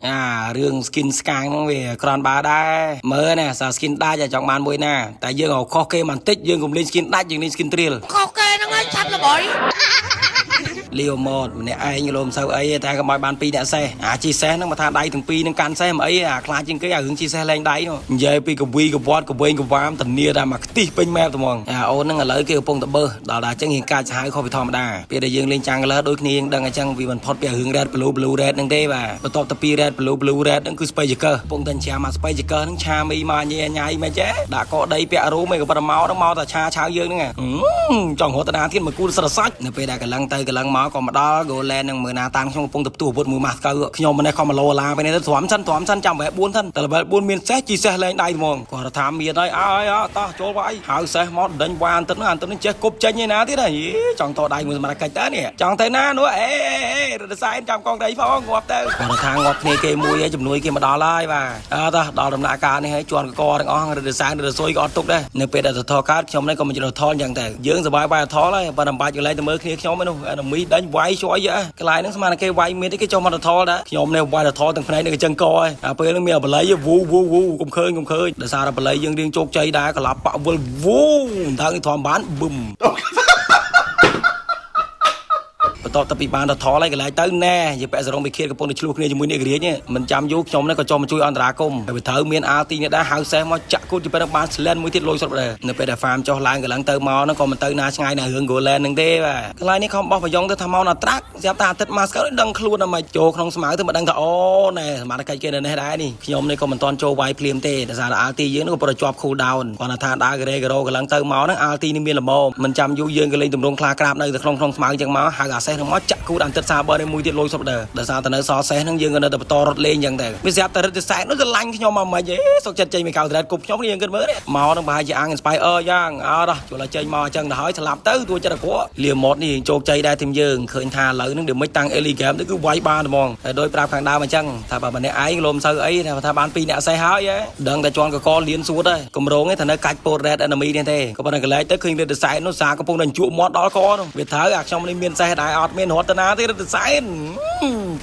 រឿង skin scan ហ្នឹងវាក្រនបើដែរមើលណាសា skin ដាច់ចង់បានមួយណាតែយើងខុសគេបន្តិចយើងកុំលេង skin ដាច់យើងលេង skin drill ខុសគេហ្នឹងហើយឆាប់ល្បីលាវម៉ូតម្នាក់ឯងលោមិនសូវអីតែកុំឲ្យបាន2អ្នកសេះជីសេះហ្នឹងមកថាដៃទាំងពីរនឹងកាន់សេះមិនអីខ្លាចជាងគេរឿងជីសេះលែងដៃនោះនិយាយពីកវីកវត្តកវែងកវាមធានាថាមកខ្ទិះពេញម៉ែត្មងអូនហ្នឹងឥឡូវគេកំពុងតែបើសដល់តែអញ្ចឹងរៀងកាចសាហាវខុសពីធម្មតាពេលដែលយើងលេងចាំងកលដូចគ្នាយើងដឹងអញ្ចឹងវាមិនផុតពីរឿង red blue red ហ្នឹងទេបាទបន្ទាប់ទៅពី red blue red ហ្នឹងគឺ spaceker កំពុងតែញ៉ាំមក spaceker ហ្នឹងឆាមីមកញ៉ៃញ៉ៃមិនចេះដាក់កកដីពាក់រូមឯងក៏ប៉ុន្តែមកហ្នឹងមកតែឆាឆៅយើងហ្នឹងចង់រត់តាទៀតមកគូស្រសាច់នៅពេលដែលកលឹងទៅកលឹងមកក៏មកដល់ Goland នឹងមើលណាតាំងខ្ញុំកំពុងតែផ្ទុះអាវុធមួយម៉ាស់កៅខ្ញុំម្នេះខំមកលោឡាពេលនេះទៅទ្រាំសិនចាំបែប4សិនតែបែប4មានសេះជីសេះលែងដៃហ្មងគាត់ថាមានហើយតោះចូលវាយហៅសេះមកដេញវាយអានទៅនេះចេះគប់ចេញឯណាទៀតហីចង់តដៃមួយសម្រាប់កិច្ចតើនេះចង់ទៅណានោះរត់សែនចាំកងដីផងងាប់ទៅគាត់ថាងាប់គ្នាគេមួយហើយជំនួយគេមកដល់ហើយបាទតោះដល់ដំណាក់កាលនេះហើយជន់កកទាំងអស់រត់សែនរត់សុយក៏អត់ទុកដែរនៅពេលដែលទៅថតកើតខ្ញុំនេះក៏មិនជិះថតអញ្ចឹងទៅយើងសប្បាយបាយថតហើយបើមិនបាច់កន្លែងទៅមើលគ្នាខ្ញុំឯនោះអាមីដេញវាយជួយកន្លែងហ្នឹងស្មានតែគេវាយមានទេគេចុះមកថតដែរខ្ញុំនេះវាយថតទាំងផ្នែកនេះក៏ចឹងកហើយពេលហ្នឹងមានបល័យវូកុំឃើញដោយសារតែបល័យយើងរៀងជោគជ័យដែរក្លាប់ប៉វល់វូមិនថាគេធំបានប៊ឹមបន្ទាប់ទៅពីបានទៅថតហើយកន្លែងទៅណែយើងពាក់សរងវិឃាតកំពុងតែឆ្លោះគ្នាជាមួយអ្នករាជមិនចាំយូរខ្ញុំនេះក៏ចុះមកជួយអន្តរាគមន៍ហើយវាត្រូវមានអាទីនេះដែរហៅសេះមកចាក់គូតទៅពេលបានស្លែនមួយទៀតលុយសុទ្ធដែរនៅពេលដែលហ្វាមចុះឡើងកន្លងទៅមកហ្នឹងក៏មិនទៅណាឆ្ងាយណារឿង Goland ហ្នឹងទេបាទកន្លែងនេះខំបោះប្រយ៉ងទៅថាមកណាត្រាក់ស្រាប់តែអាទិត្យមកស្កើតដឹងខ្លួនតែមកចូលក្នុងស្មៅទៅមិនដឹងថាអូណែសមត្ថកិច្ចគេនៅនេះដែរនេះខ្ញុំនេះក៏មិនទាន់ចូលវាយភ្លាមទេដោយសារតែអាទីយើងនេះក៏ប្រជាប់ cool down គាត់ថាដើរការ៉េការ៉ូកន្លងទៅមកហ្នឹងអាទីនេះមានល្មមមិនចាំយូរយើងក៏លេងទម្រង់ខ្លាក្រាបនៅក្នុងស្មៅចឹងមកហៅអាសេះហ្នឹងមកចាក់គូតអាទិត្យសាបនេះមួយទៀតលុយសុទ្ធដែរដោយសារតែនៅសសេះហ្នឹងយើងក៏នៅតែបន្តរត់លេងចឹងដែរវាស្រាប់តែរត់ទៅសែននោះស្រឡាញ់ខ្ញុំមកមិនហីសុកចិត្តចេញមួយកៅត្រេតគប់ខ្ញុំនេះយើងគិតមើលនេះមកហ្នឹងប្រហែលជាអាង inspire យ៉ាងដល់ចូលឲ្យចេញមកអញ្ចឹងទៅហើយស្លាប់ទៅទួចិត្តអាក្រក់លាម៉ូតនេះជោគជ័យដែរទីមយើងឃើញថាឥឡូវហ្នឹងដូចមិនតាំង Ellie Game ទៅគឺវាយបានហ្មងតែដោយប្រាប់ខាងដើមអញ្ចឹងថាបើម្នាក់ឯងលោមិនសូវអីថាបាន2អ្នកសេះហើយដឹងតែជន់កកលៀនសួតហើយកម្រងឯងថានៅកាច់ពោត Red Enemy នេះទេក៏ប៉ុន្តែកន្លែងទៅឃើញរត់ទៅសែននោះសាកំពុងតែជក់មាត់ដល់កនោះវាត្រូវអាខ្ញុំនេះមានសេះដែរអត់មានរត់ទៅណាទេរត់ទៅសែន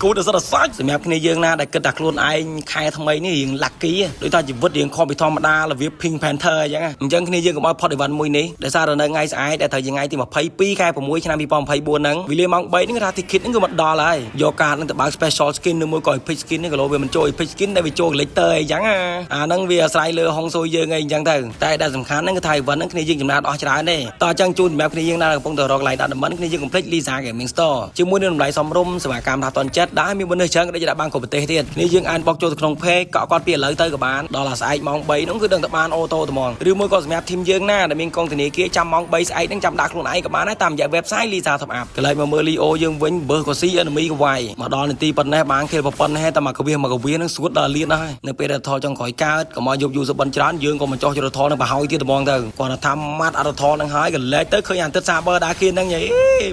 គូទៅសរសាច់សម្រាប់គ្នាយើងណាដែលគិតថាខ្លួនឯងខែថ្មីនេះរៀង lucky ដូចថាជីវិតរៀងខុសពីធម្មតារបៀប Pink Panther អញ្ចឹងគ្នាយើងកុំឲ្យផុត event មួយនេះដោយសារនៅថ្ងៃស្អែកដែលត្រូវថ្ងៃទី22ខែ6ឆ្នាំ2024ហ្នឹងវេលាម៉ោង3ហ្នឹងថា ticket ហ្នឹងគឺមកដល់ហើយយកកាតហ្នឹងទៅបើក special skin នៅមួយក៏ epic skin នេះក៏លោវាមិនចូល epic skin ដែលវាចូល collector អីចឹងអាហ្នឹងវាអាស្រ័យលើហុងស៊ុយយើងអីអញ្ចឹងទៅតែដែលសំខាន់ហ្នឹងគឺថា event ហ្នឹងគ្នាយើងចំណាយអស់ច្រើនទេតោះអញ្ចឹងជូនសម្រាប់គ្នាយើងណាកំពុងតែរក line ដាក់ diamond គ្នាយើង complete Lisa Gaming Store ជាមួយនឹងតម្លៃសមរម្យសេវាកម្មថាតនចិត្តដែរមានbonusច្រើនក៏ដូចជាបានគ្រប់ប្រទេសទៀតនេះយើងអាចបោកចូលទៅក្នុង page កក់គាត់ពីឥឡូវទៅក៏បានដល់អាស្អែកម៉ោង3ហ្នឹងគឺដឹងតែបានអូតូត្មងឬមួយក៏សម្រាប់ team យើងណាដែលមានកងធនាគារចាំម៉ោង3ស្អែកហ្នឹងចាំដាក់ខ្លួនឯងក៏បានដែរតាមរយៈ website Lisa Top Up កន្លែងមកមើល Leo យើងវិញបើក៏ស៊ី enemy ក៏វាយមកដល់នាទីប៉ុណ្ណេះបានគេប៉ុណ្ណេះតែមកកវាហ្នឹងស្រួតដល់លៀនដែរនៅពេលដែលថតចុងក្រោយកើតក៏មកយក user បិណ្ឌច្រើនយើងក៏មកចោះយកថតនឹងបរហើយទៀតត្មងទៅគាត់ថាម៉ាត់អត់ថតនឹងហើយកលែកទៅឃើញអាទិត្យសាបដែរគេហ្នឹងយី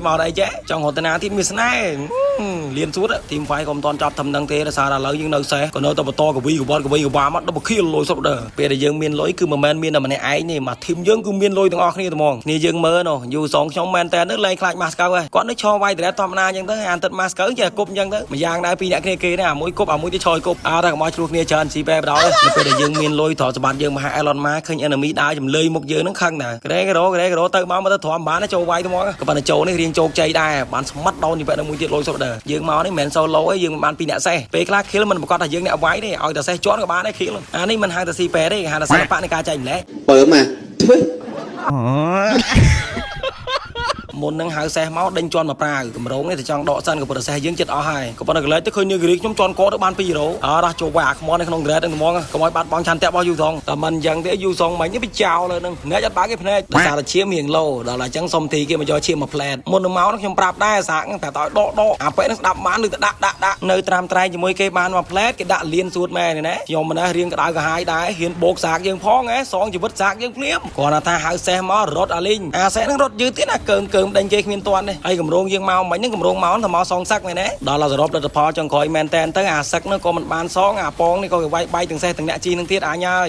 មកដល់អីចេះចង់រត់តាណាទៀតមានស្នេហ៍លៀនសួតទីម fight ក៏មិនទាន់ចាប់ធំនឹងទេដោយសារតែឥឡូវយើងនៅសេះក៏នៅតែបន្តកវីកវ៉ាមកដល់បខៀលលុយសុទ្ធដែរពេលដែលយើងមានលុយគឺមិនមែនមានតែម្នាក់ឯងទេមកធីមយើងគឺមានលុយទាំងអស់គ្នាត្មងគ្នាយើងមើលនោះយូរសងខ្ញុំមែនតើនឹងលែងខ្លាចម៉ាស់កៅហើយគាត់នឹងឈរវាយត្រែតធម្មតាអញ្ចឹងទៅអានទឹកម៉ាស់កៅចេះគប់អញ្ចឹងទៅម្យ៉ាងដែរពីរអ្នកគ្នាគេណាមួយគប់មួយទៅឈរគប់តែកុំឲ្យឆ្លោះគ្នាច្រើនស៊ីបែបដល់នៅពេលដែលយើងមានលុយត្រង់សម្បត្តិយើងមហា Elon Musk ឃើញ enemy ដើរចម្លើយមុខយើងនឹងខឹងដែរក្រែករោទៅមកទៅទ្រាំបានចូលវាយត្មងក៏ប៉ុន្តែចូលនេះរៀងជោគជ័យដែរបានស្មាត់ដល់នេះបែបមួយទៀតលុយសុទ្ធដែរយើងមកនេះមិនមែន solo ទេយើងមិនបាន2អ្នកសេះពេលខ្លះ kill មិនប្រកាសថាយើងអ្នកវាយទេឲ្យតែសេះជន់ក៏បានដែរ kill អានេះមិនហៅថាស៊ីប៉ែទេគេហៅថាសិល្បៈនៃការចែកម្លែកបើមកធ្វើមុននឹងហៅសេះមកដេញជន់មកប្រាវកម្រងនេះតែចង់ដកសិនក៏ប៉ុន្តែសេះយើងចិត្តអស់ហើយក៏ប៉ុន្តែកន្លែងទៅឃើញនេះខ្ញុំជន់កទៅបាន2 រោរះចូលវាយអាខ្មោចនៅក្នុង grade ហ្នឹងហ្មងកុំឲ្យបាត់បង់ឆន្ទៈរបស់យូសងតែមិនអញ្ចឹងទេយូសងមិញនេះវាចោលលើហ្នឹងអ្នកអត់បើកគេភ្នែកដោយសារតែឈាមរៀងឡូដល់តែអញ្ចឹងសុំទីគេមកយកឈាមមកផ្លែតមុននឹងមកខ្ញុំប្រាប់ដែរសាកតែឲ្យដកអាប៉ែហ្នឹងស្ដាប់បានឬទៅដាក់នៅត្រាំត្រែងជាមួយគេបានមកផ្លែតគេដាក់លៀនសួតមែនណាខ្ញុំមិនដែររៀងក្តៅក្រហាយដែរហ៊ានបោកសាកយើងផងសងជីវិតសាកយើងភ្លាមគាត់ថាហៅសេះមករត់អាលីងអាសេះហ្នឹងរត់យឺតទៀតណាកើមដេញគេគ្មានទាន់ទេហើយកម្រងយើងមកមិញហ្នឹងកម្រងមកតែមកសងសឹកមែនទេដល់សរុបលទ្ធផលចុងក្រោយមែនតែនទៅអាសឹកនោះក៏មិនបានសងអាប៉ងនេះក៏វាយបាយទាំងសេះទាំងអ្នកជីនឹងទៀតអញហើយ